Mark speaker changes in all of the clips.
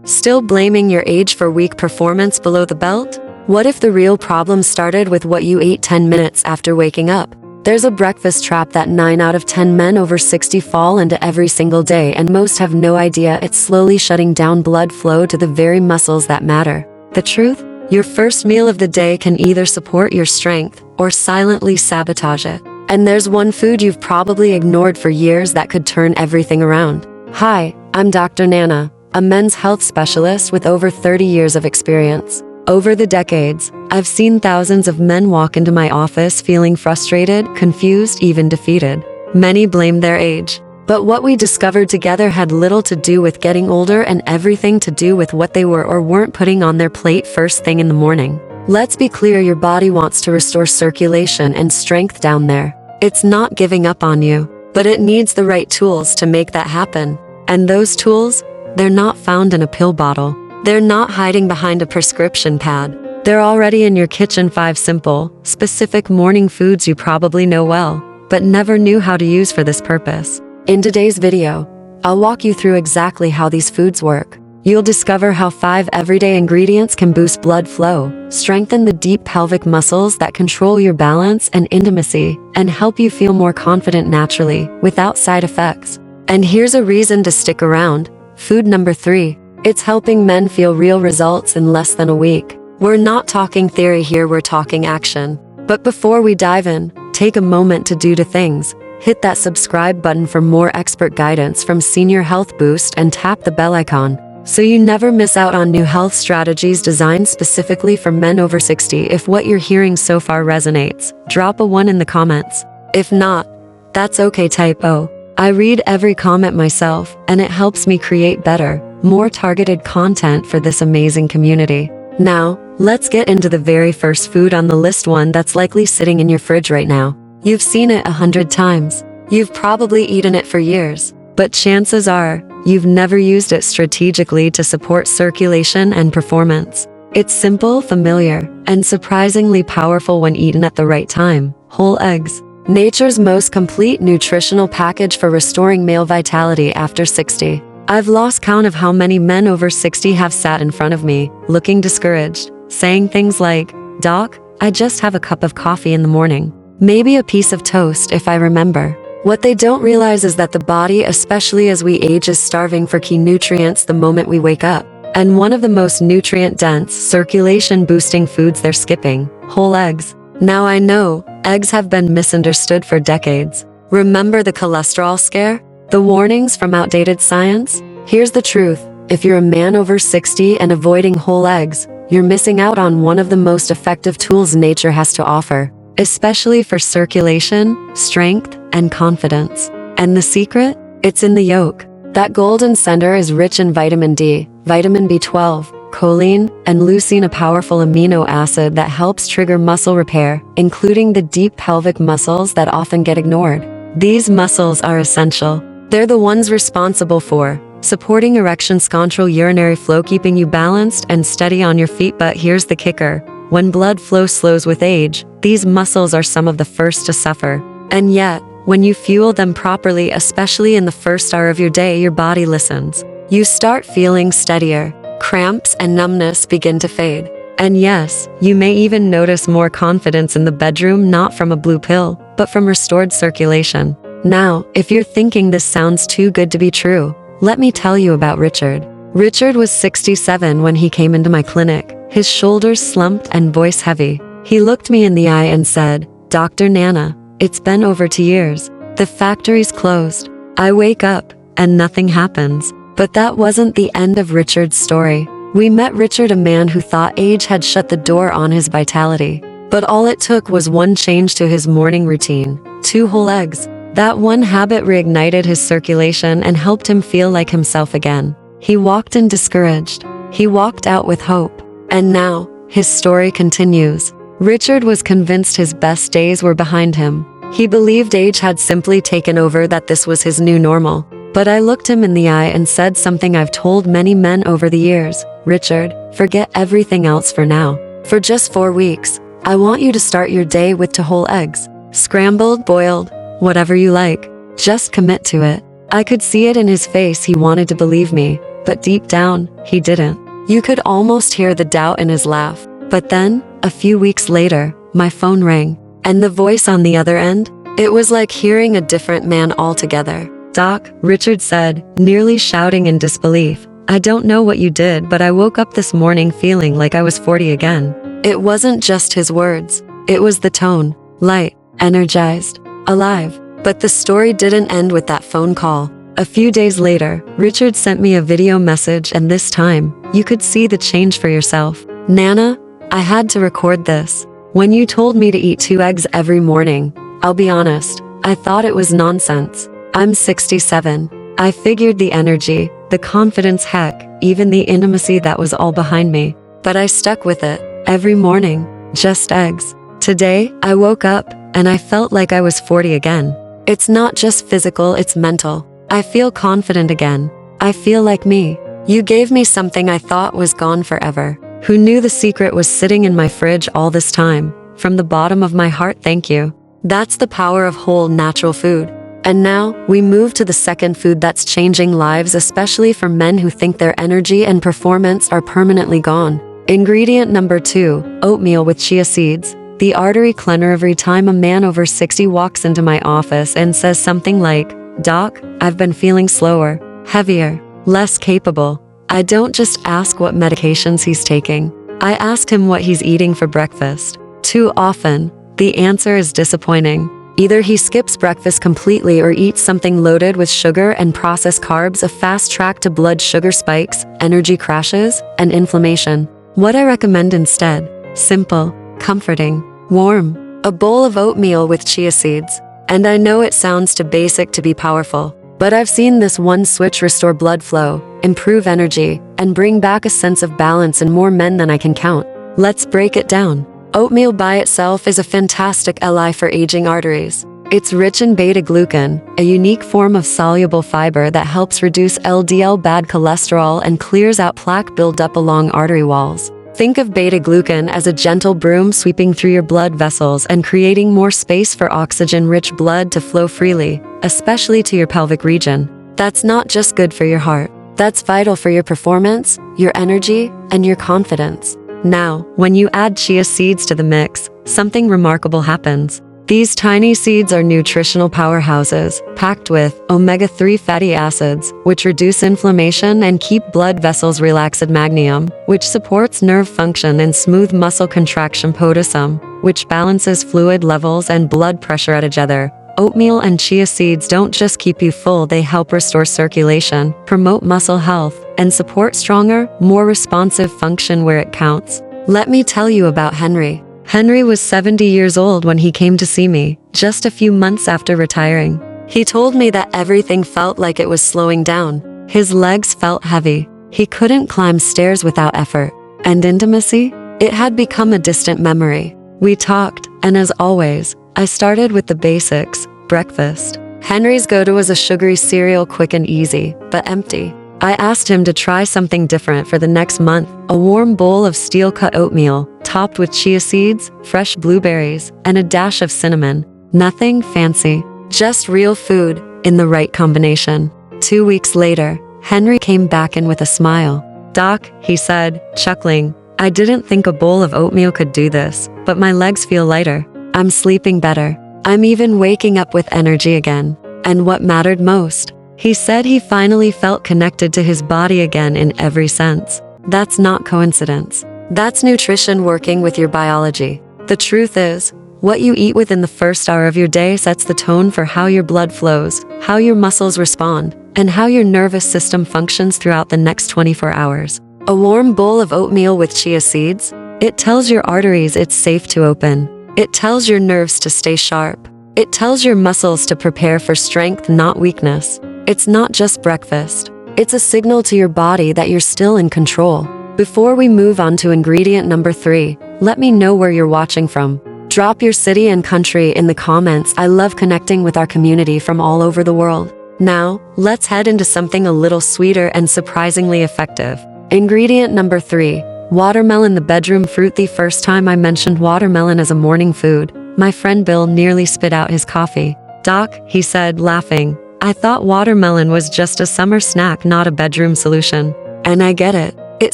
Speaker 1: Still blaming your age for weak performance below the belt? What if the real problem started with what you ate 10 minutes after waking up? There's a breakfast trap that 9 out of 10 men over 60 fall into every single day, and most have no idea it's slowly shutting down blood flow to the very muscles that matter. The truth? Your first meal of the day can either support your strength or silently sabotage it. And there's one food you've probably ignored for years that could turn everything around. Hi, I'm Dr. Nana, a men's health specialist with over 30 years of experience. Over the decades, I've seen thousands of men walk into my office feeling frustrated, confused, even defeated. Many blame their age. But what we discovered together had little to do with getting older and everything to do with what they were or weren't putting on their plate first thing in the morning. Let's be clear, your body wants to restore circulation and strength down there. It's not giving up on you, but it needs the right tools to make that happen. And those tools? They're not found in a pill bottle. They're not hiding behind a prescription pad. They're already in your kitchen. 5 simple, specific morning foods you probably know well, but never knew how to use for this purpose. In today's video, I'll walk you through exactly how these foods work. You'll discover how 5 everyday ingredients can boost blood flow, strengthen the deep pelvic muscles that control your balance and intimacy, and help you feel more confident naturally, without side effects. And here's a reason to stick around. Food number 3. It's helping men feel real results in less than a week. We're not talking theory here, we're talking action. But before we dive in, take a moment to do 2 things. Hit that subscribe button for more expert guidance from Senior Health Boost, and tap the bell icon so you never miss out on new health strategies designed specifically for men over 60. If what you're hearing so far resonates, drop a 1 in the comments. If not, that's okay, type O. I read every comment myself, and it helps me create better, more targeted content for this amazing community. Now, let's get into the very first food on the list, one that's likely sitting in your fridge right now. You've seen it 100 times. You've probably eaten it for years, but chances are, you've never used it strategically to support circulation and performance. It's simple, familiar, and surprisingly powerful when eaten at the right time. Whole eggs. Nature's most complete nutritional package for restoring male vitality after 60. I've lost count of how many men over 60 have sat in front of me, looking discouraged, saying things like, "Doc, I just have a cup of coffee in the morning. Maybe a piece of toast if I remember." What they don't realize is that the body, especially as we age, is starving for key nutrients the moment we wake up. And one of the most nutrient-dense, circulation-boosting foods they're skipping: whole eggs. Now I know, eggs have been misunderstood for decades. Remember the cholesterol scare? The warnings from outdated science? Here's the truth. If you're a man over 60 and avoiding whole eggs, you're missing out on one of the most effective tools nature has to offer, especially for circulation, strength, and confidence. And the secret? It's in the yolk. That golden center is rich in vitamin D, vitamin B12, choline, and leucine, a powerful amino acid that helps trigger muscle repair, including the deep pelvic muscles that often get ignored. These muscles are essential. They're the ones responsible for supporting erection, control urinary flow, keeping you balanced and steady on your feet. But here's the kicker. When blood flow slows with age, these muscles are some of the first to suffer. And yet, when you fuel them properly, especially in the first hour of your day, your body listens. You start feeling steadier. Cramps and numbness begin to fade. And yes, you may even notice more confidence in the bedroom, not from a blue pill, but from restored circulation. Now, if you're thinking this sounds too good to be true, let me tell you about Richard. Richard was 67 when he came into my clinic, his shoulders slumped and voice heavy. He looked me in the eye and said, "Dr. Nana, it's been over 2 years. The factory's closed. I wake up, and nothing happens." But that wasn't the end of Richard's story. We met Richard, a man who thought age had shut the door on his vitality. But all it took was one change to his morning routine: 2 whole eggs. That one habit reignited his circulation and helped him feel like himself again. He walked in discouraged. He walked out with hope. And now, his story continues. Richard was convinced his best days were behind him. He believed age had simply taken over, that this was his new normal. But I looked him in the eye and said something I've told many men over the years. "Richard, forget everything else for now. For just 4 weeks, I want you to start your day with 2 whole eggs. Scrambled, boiled, whatever you like. Just commit to it." I could see it in his face. He wanted to believe me, but deep down, he didn't. You could almost hear the doubt in his laugh. But then, a few weeks later, my phone rang. And the voice on the other end? It was like hearing a different man altogether. "Doc," Richard said, nearly shouting in disbelief. "I don't know what you did, but I woke up this morning feeling like I was 40 again." It wasn't just his words. It was the tone. Light, energized, alive. But the story didn't end with that phone call. A few days later, Richard sent me a video message, and this time, you could see the change for yourself. "Nana, I had to record this. When you told me to eat 2 eggs every morning, I'll be honest, I thought it was nonsense. I'm 67. I figured the energy, the confidence, heck, even the intimacy, that was all behind me. But I stuck with it. Every morning, just eggs. Today, I woke up, and I felt like I was 40 again. It's not just physical, it's mental. I feel confident again. I feel like me. You gave me something I thought was gone forever. Who knew the secret was sitting in my fridge all this time? From the bottom of my heart, thank you." That's the power of whole, natural food. And now, we move to the second food that's changing lives, especially for men who think their energy and performance are permanently gone. Ingredient number 2, oatmeal with chia seeds. The artery cleanser. Every time a man over 60 walks into my office and says something like, "Doc, I've been feeling slower, heavier, less capable," I don't just ask what medications he's taking. I ask him what he's eating for breakfast. Too often, the answer is disappointing. Either he skips breakfast completely or eats something loaded with sugar and processed carbs, a fast track to blood sugar spikes, energy crashes, and inflammation. What I recommend instead: simple, comforting, warm. A bowl of oatmeal with chia seeds. And I know it sounds too basic to be powerful, but I've seen this one switch restore blood flow, improve energy, and bring back a sense of balance in more men than I can count. Let's break it down. Oatmeal by itself is a fantastic ally for aging arteries. It's rich in beta-glucan, a unique form of soluble fiber that helps reduce LDL bad cholesterol and clears out plaque buildup along artery walls. Think of beta-glucan as a gentle broom sweeping through your blood vessels and creating more space for oxygen-rich blood to flow freely, especially to your pelvic region. That's not just good for your heart. That's vital for your performance, your energy, and your confidence. Now, when you add chia seeds to the mix, something remarkable happens. These tiny seeds are nutritional powerhouses, packed with omega-3 fatty acids, which reduce inflammation and keep blood vessels relaxed, magnesium, which supports nerve function and smooth muscle contraction, potassium, which balances fluid levels and blood pressure at each other. Oatmeal and chia seeds don't just keep you full, they help restore circulation, promote muscle health, and support stronger, more responsive function where it counts. Let me tell you about Henry. Henry was 70 years old when he came to see me, just a few months after retiring. He told me that everything felt like it was slowing down. His legs felt heavy. He couldn't climb stairs without effort. And intimacy? It had become a distant memory. We talked, and as always, I started with the basics: breakfast. Henry's go-to was a sugary cereal, quick and easy, but empty. I asked him to try something different for the next month: a warm bowl of steel-cut oatmeal, topped with chia seeds, fresh blueberries, and a dash of cinnamon. Nothing fancy, just real food, in the right combination. 2 weeks later, Henry came back in with a smile. "Doc," he said, chuckling, "I didn't think a bowl of oatmeal could do this, but my legs feel lighter. I'm sleeping better. I'm even waking up with energy again. And what mattered most," he said, he finally felt connected to his body again in every sense. That's not coincidence. That's nutrition working with your biology. The truth is, what you eat within the first hour of your day sets the tone for how your blood flows, how your muscles respond, and how your nervous system functions throughout the next 24 hours. A warm bowl of oatmeal with chia seeds? It tells your arteries it's safe to open. It tells your nerves to stay sharp. It tells your muscles to prepare for strength, not weakness. It's not just breakfast. It's a signal to your body that you're still in control. Before we move on to ingredient number 3, let me know where you're watching from. Drop your city and country in the comments. I love connecting with our community from all over the world. Now, let's head into something a little sweeter and surprisingly effective. Ingredient number 3, watermelon, the bedroom fruit. The first time I mentioned watermelon as a morning food, my friend Bill nearly spit out his coffee. "Doc," he said, laughing, "I thought watermelon was just a summer snack, not a bedroom solution." And I get it. It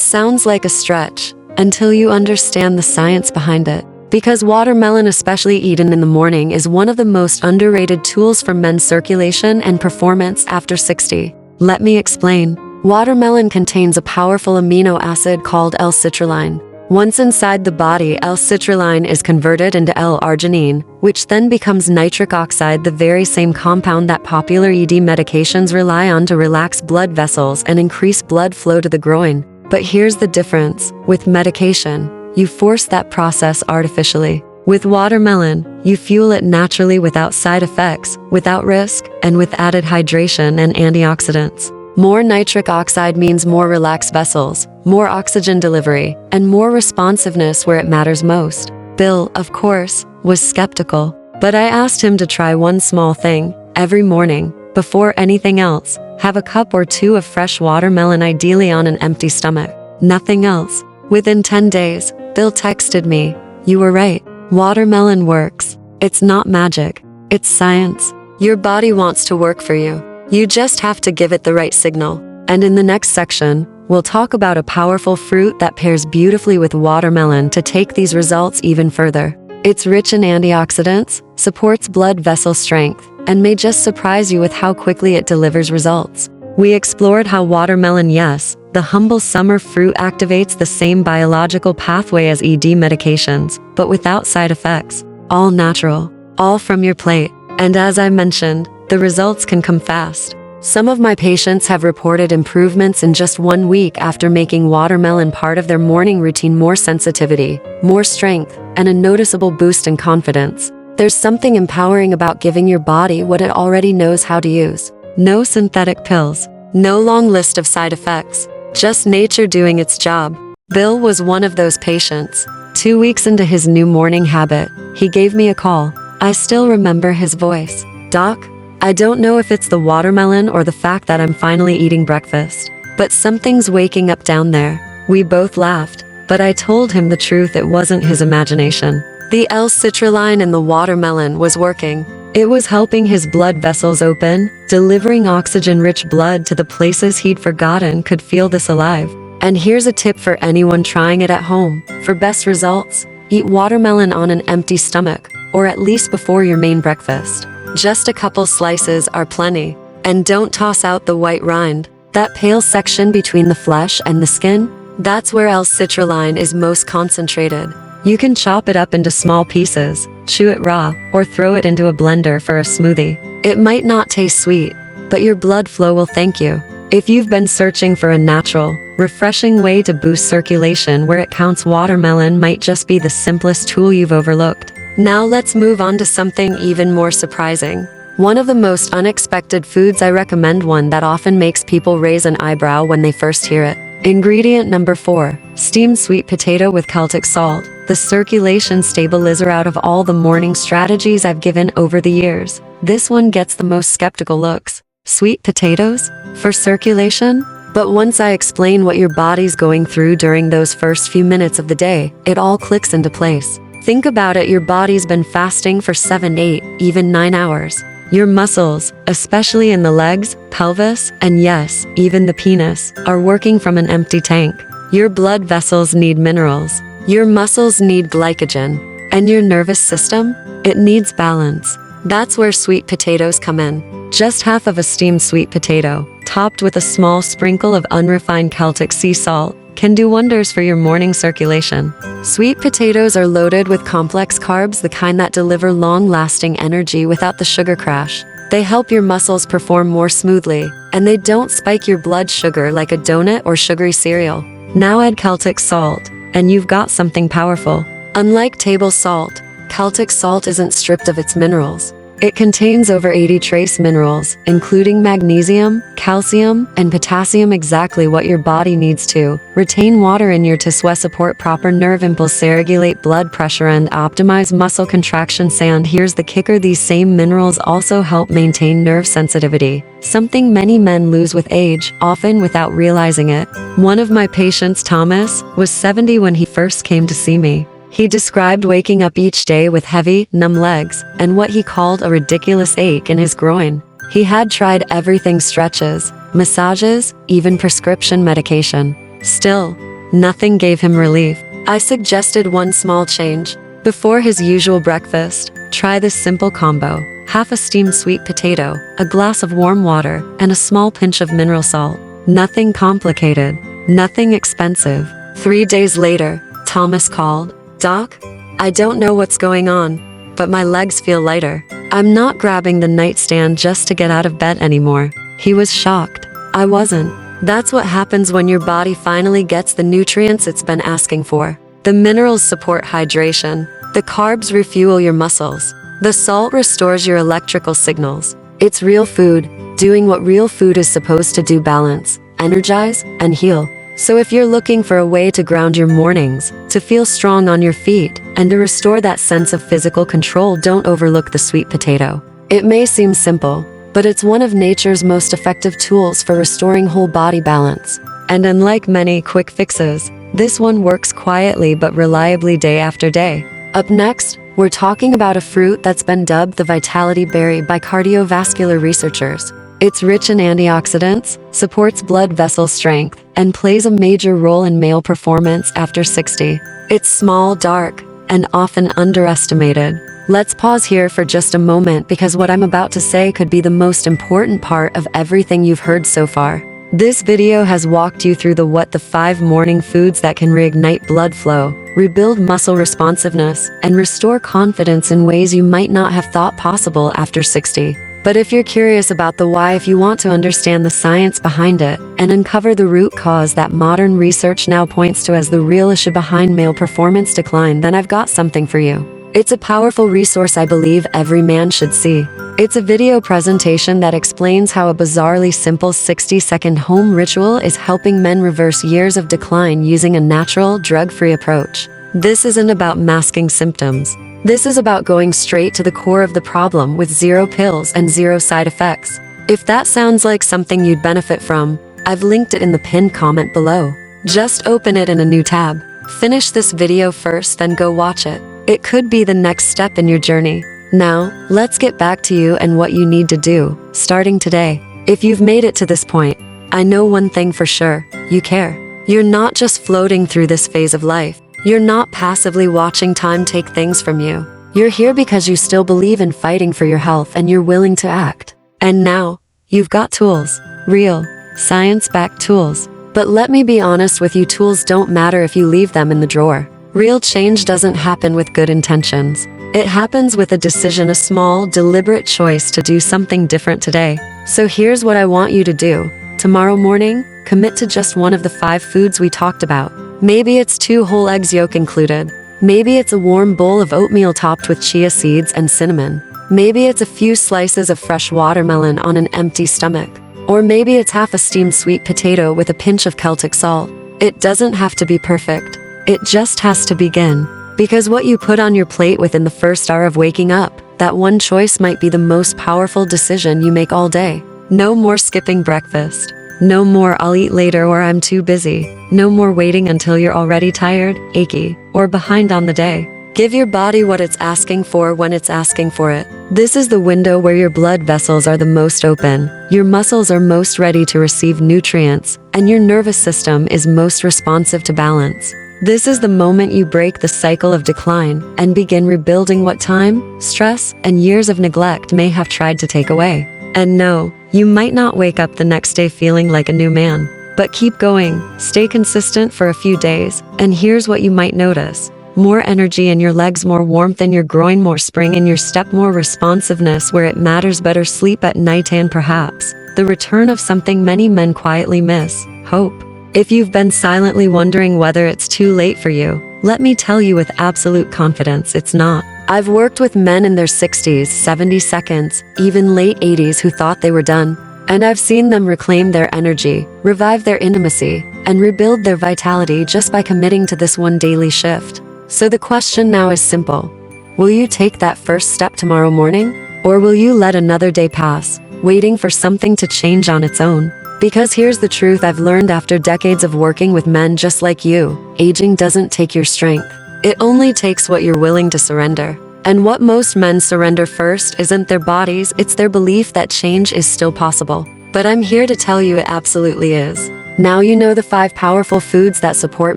Speaker 1: sounds like a stretch until you understand the science behind it. Because watermelon, especially eaten in the morning, is one of the most underrated tools for men's circulation and performance after 60. Let me explain. Watermelon contains a powerful amino acid called L-citrulline. Once inside the body, L-citrulline is converted into L-arginine, which then becomes nitric oxide, the very same compound that popular ED medications rely on to relax blood vessels and increase blood flow to the groin. But here's the difference. With medication, you force that process artificially. With watermelon, you fuel it naturally without side effects, without risk, and with added hydration and antioxidants. More nitric oxide means more relaxed vessels, more oxygen delivery, and more responsiveness where it matters most. Bill, of course, was skeptical, but I asked him to try one small thing. Every morning, before anything else, have a cup or two of fresh watermelon, ideally on an empty stomach. Nothing else. Within 10 days, Bill texted me, "You were right. Watermelon works. It's not magic. It's science. Your body wants to work for you. You just have to give it the right signal." And in the next section, we'll talk about a powerful fruit that pairs beautifully with watermelon to take these results even further. It's rich in antioxidants, supports blood vessel strength, and may just surprise you with how quickly it delivers results. We explored how watermelon, yes, the humble summer fruit, activates the same biological pathway as ED medications, but without side effects. All natural, all from your plate. And as I mentioned, the results can come fast. Some of my patients have reported improvements in just 1 week after making watermelon part of their morning routine. More sensitivity, more strength, and a noticeable boost in confidence. There's something empowering about giving your body what it already knows how to use. No synthetic pills, no long list of side effects, just nature doing its job. Bill was one of those patients. 2 weeks into his new morning habit, he gave me a call. I still remember his voice. "Doc, I don't know if it's the watermelon or the fact that I'm finally eating breakfast, but something's waking up down there." We both laughed, but I told him the truth. It wasn't his imagination. The L-citrulline in the watermelon was working. It was helping his blood vessels open, delivering oxygen-rich blood to the places he'd forgotten could feel this alive. And here's a tip for anyone trying it at home. For best results, eat watermelon on an empty stomach, or at least before your main breakfast. Just a couple slices are plenty. And don't toss out the white rind. That pale section between the flesh and the skin, that's where L-citrulline is most concentrated. You can chop it up into small pieces, chew it raw, or throw it into a blender for a smoothie. It might not taste sweet, but your blood flow will thank you. If you've been searching for a natural, refreshing way to boost circulation where it counts, watermelon might just be the simplest tool you've overlooked. Now let's move on to something even more surprising. One of the most unexpected foods I recommend, one that often makes people raise an eyebrow when they first hear it. Ingredient number 4, steamed sweet potato with Celtic salt. The circulation stabilizer. Out of all the morning strategies I've given over the years, this one gets the most skeptical looks. Sweet potatoes? For circulation? But once I explain what your body's going through during those first few minutes of the day, it all clicks into place. Think about it, your body's been fasting for 7, 8, even 9 hours. Your muscles, especially in the legs, pelvis, and yes, even the penis, are working from an empty tank. Your blood vessels need minerals. Your muscles need glycogen. And your nervous system? It needs balance. That's where sweet potatoes come in. Just half of a steamed sweet potato, topped with a small sprinkle of unrefined Celtic sea salt, can do wonders for your morning circulation. Sweet potatoes are loaded with complex carbs, the kind that deliver long-lasting energy without the sugar crash. They help your muscles perform more smoothly, and they don't spike your blood sugar like a donut or sugary cereal. Now add Celtic salt, and you've got something powerful. Unlike table salt, Celtic salt isn't stripped of its minerals. It contains over 80 trace minerals, including magnesium, calcium, and potassium, exactly what your body needs to retain water in your tissues, support proper nerve impulse, regulate blood pressure, and optimize muscle contraction. And here's the kicker, these same minerals also help maintain nerve sensitivity, something many men lose with age, often without realizing it. One of my patients, Thomas, was 70 when he first came to see me. He described waking up each day with heavy, numb legs, and what he called a ridiculous ache in his groin. He had tried everything: stretches, massages, even prescription medication. Still, nothing gave him relief. I suggested one small change. Before his usual breakfast, try this simple combo: half a steamed sweet potato, a glass of warm water, and a small pinch of mineral salt. Nothing complicated, nothing expensive. 3 days later, Thomas called. "Doc, I don't know what's going on, but my legs feel lighter. I'm not grabbing the nightstand just to get out of bed anymore." He was shocked. I wasn't. That's what happens when your body finally gets the nutrients it's been asking for. The minerals support hydration. The carbs refuel your muscles. The salt restores your electrical signals. It's real food, doing what real food is supposed to do: balance, energize, and heal. So if you're looking for a way to ground your mornings, to feel strong on your feet, and to restore that sense of physical control, don't overlook the sweet potato. It may seem simple, but it's one of nature's most effective tools for restoring whole body balance. And unlike many quick fixes, this one works quietly but reliably day after day. Up next, we're talking about a fruit that's been dubbed the vitality berry by cardiovascular researchers. It's rich in antioxidants, supports blood vessel strength, and plays a major role in male performance after 60. It's small, dark, and often underestimated. Let's pause here for just a moment, because what I'm about to say could be the most important part of everything you've heard so far. This video has walked you through the 5 morning foods that can reignite blood flow, rebuild muscle responsiveness, and restore confidence in ways you might not have thought possible after 60. But if you're curious about the why, if you want to understand the science behind it, and uncover the root cause that modern research now points to as the real issue behind male performance decline, then I've got something for you. It's a powerful resource I believe every man should see. It's a video presentation that explains how a bizarrely simple 60-second home ritual is helping men reverse years of decline using a natural, drug-free approach. This isn't about masking symptoms. This is about going straight to the core of the problem with 0 pills and 0 side effects. If that sounds like something you'd benefit from, I've linked it in the pinned comment below. Just open it in a new tab. Finish this video first, then go watch it. It could be the next step in your journey. Now, let's get back to you and what you need to do, starting today. If you've made it to this point, I know one thing for sure: you care. You're not just floating through this phase of life. You're not passively watching time take things from you. You're here because you still believe in fighting for your health, and you're willing to act. And now, you've got tools. Real, science-backed tools. But let me be honest with you, tools don't matter if you leave them in the drawer. Real change doesn't happen with good intentions. It happens with a decision, a small, deliberate choice to do something different today. So here's what I want you to do. Tomorrow morning, commit to just one of the 5 foods we talked about. Maybe it's 2 whole eggs, yolk included. Maybe it's a warm bowl of oatmeal topped with chia seeds and cinnamon. Maybe it's a few slices of fresh watermelon on an empty stomach. Or maybe it's half a steamed sweet potato with a pinch of Celtic salt. It doesn't have to be perfect. It just has to begin. Because what you put on your plate within the first hour of waking up, that one choice might be the most powerful decision you make all day. No more skipping breakfast. No more "I'll eat later" or "I'm too busy." No more waiting until you're already tired, achy, or behind on the day. Give your body what it's asking for when it's asking for it. This is the window where your blood vessels are the most open, your muscles are most ready to receive nutrients, and your nervous system is most responsive to balance. This is the moment you break the cycle of decline and begin rebuilding what time, stress, and years of neglect may have tried to take away. And no, you might not wake up the next day feeling like a new man. But keep going, stay consistent for a few days, and here's what you might notice. More energy in your legs, more warmth in your groin, more spring in your step, more responsiveness where it matters, better sleep at night, and perhaps the return of something many men quietly miss: hope. If you've been silently wondering whether it's too late for you, let me tell you with absolute confidence, it's not. I've worked with men in their 60s, 70s, even late 80s who thought they were done. And I've seen them reclaim their energy, revive their intimacy, and rebuild their vitality just by committing to this one daily shift. So the question now is simple. Will you take that first step tomorrow morning? Or will you let another day pass, waiting for something to change on its own? Because here's the truth I've learned after decades of working with men just like you: aging doesn't take your strength. It only takes what you're willing to surrender. And what most men surrender first isn't their bodies, it's their belief that change is still possible. But I'm here to tell you it absolutely is. Now you know the 5 powerful foods that support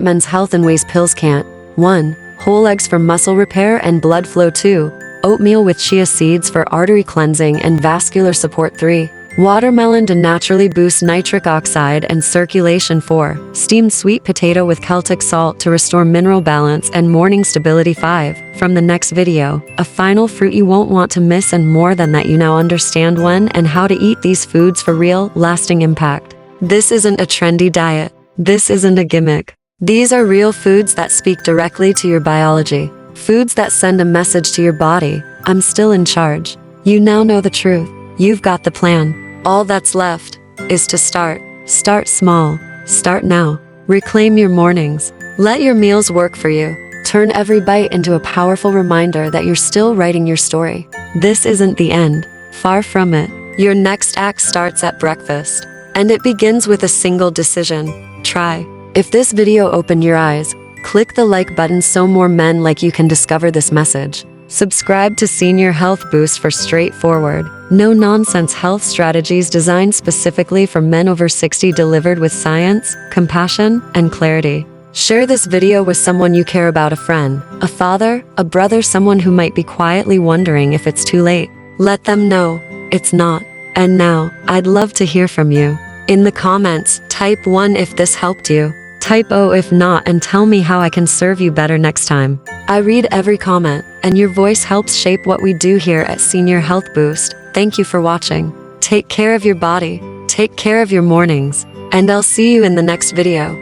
Speaker 1: men's health in ways pills can't. 1. Whole eggs for muscle repair and blood flow. 2. Oatmeal with chia seeds for artery cleansing and vascular support. 3. Watermelon to naturally boost nitric oxide and circulation. 4. Steamed sweet potato with Celtic salt to restore mineral balance and morning stability. 5. From the next video, a final fruit you won't want to miss, and more than that, you now understand when and how to eat these foods for real, lasting impact. This isn't a trendy diet. This isn't a gimmick. These are real foods that speak directly to your biology. Foods that send a message to your body: I'm still in charge. You now know the truth. You've got the plan. All that's left is to start. Start small. Start now. Reclaim your mornings. Let your meals work for you. Turn every bite into a powerful reminder that you're still writing your story. This isn't the end. Far from it. Your next act starts at breakfast. And it begins with a single decision. Try. If this video opened your eyes, click the like button so more men like you can discover this message. Subscribe to Senior Health Boost for straightforward, no-nonsense health strategies designed specifically for men over 60, delivered with science, compassion, and clarity. Share this video with someone you care about: a friend, a father, a brother, someone who might be quietly wondering if it's too late. Let them know it's not. And now, I'd love to hear from you. In the comments, type 1 if this helped you. Type O if not, and tell me how I can serve you better next time. I read every comment, and your voice helps shape what we do here at Senior Health Boost. Thank you for watching. Take care of your body, take care of your mornings, and I'll see you in the next video.